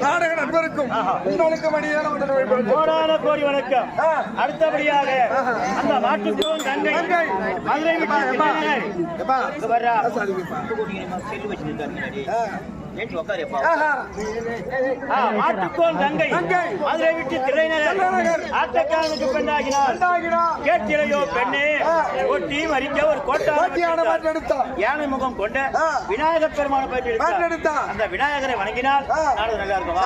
நாடக நண்பருக்கும் உங்களுக்கு மணியான கோடான கோடி வணக்கம். அடுத்தபடியாக அந்த மாட்டுக்கோன் தங்கை மதுரை மாட்டுக்கோன் தங்கை மதுரை விட்டு திரைநகர் ஆட்டக்காரனுக்கு பெண்ணாகினார். கேட்டிலையோ பெண்ணே ஒட்டி மறிக்க ஒரு கோட்டான யானை முகம் கொண்ட விநாயகர் பெருமான பற்றி அந்த விநாயகரை வணங்கினால் நாடு நல்லா இருக்கும்.